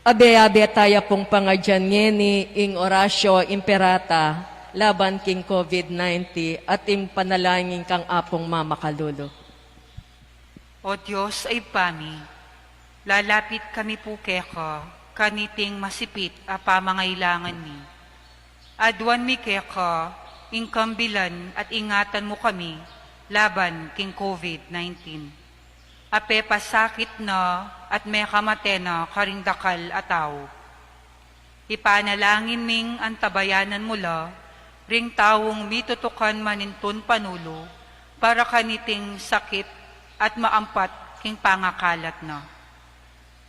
Abe-abe tayo pong pangadyanyeni ing orasyo imperata laban king COVID-19 at ing panalangin kang apong mamakalulu. O Diyos ay pami, lalapit kami po keka, kaniting masipit a pamangailangan ni. Adwan mi keka, ing kambilan at ingatan mo kami, laban king COVID-19. Ape pasakit na at may kamate na karing dakal ataw. Ipanalangin ming antabayanan mula, ring tawong mitutukan manintun panulo, para kaniting sakit at maampat king pangakalat na.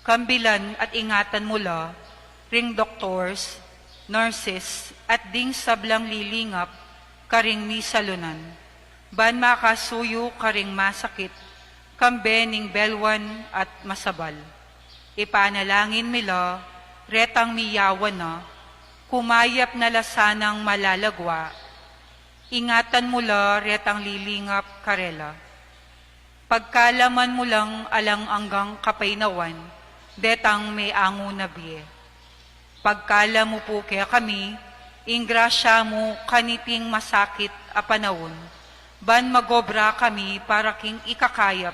Kambilan at ingatan mula, ring doctors, nurses, at ding sablang lilingap, karing misalunan. Ban makasuyo karing masakit, kambening belwan at masabal. Ipanalangin mila, retang miyawan na, kumayap na lasanang malalagwa, ingatan mula retang lilingap karela. Pagkalaman mo lang alang anggang kapainawan, detang may ango na biye. Pagkala mo po kaya kami, ingrasya mo kaniting masakit a panahon, ban magobra kami para king ikakayap,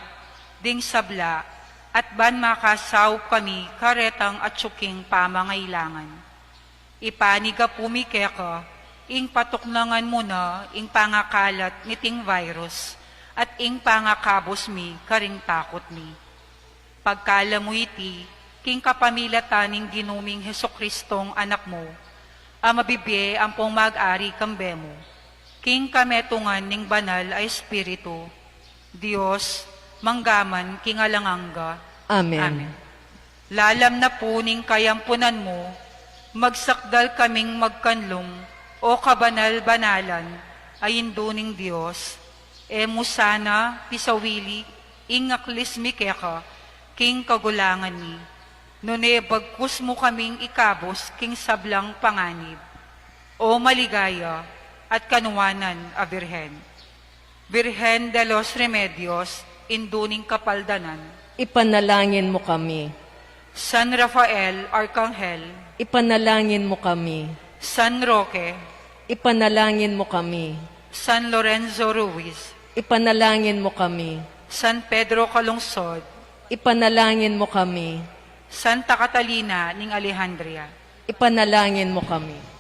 ding sabla, at ban makasaw kami karetang at tsuking pamangailangan. Ipaniga pumikeka, ing patuknangan mo na, ing pangakalat niting virus, at ing pangakabos mi, karing takot mi. Pagkala mo iti, king kapamilataning ginuming Hesukristong anak mo, mabibye ang pong mag-ari kambe mo, king kametungan ning banal ay Espiritu, Diyos, manggaman king alanganga. Amen. Lalam na po ning kayampunan mo, magsakdal kaming magkanlong, o kabanal-banalan, ay induning Diyos, musana pisawili, ingaklis mikeka, king kagulangan ni, nune bagkus mo kaming ikabos, king sablang panganib, o maligaya, at kanuwanan a Birhen. Birhen de los Remedios, induning kapaldanan. Ipanalangin mo kami. San Rafael, Arkanghel. Ipanalangin mo kami. San Roque. Ipanalangin mo kami. San Lorenzo Ruiz. Ipanalangin mo kami. San Pedro Calungsod. Ipanalangin mo kami. Santa Catalina ning Alejandria. Ipanalangin mo kami.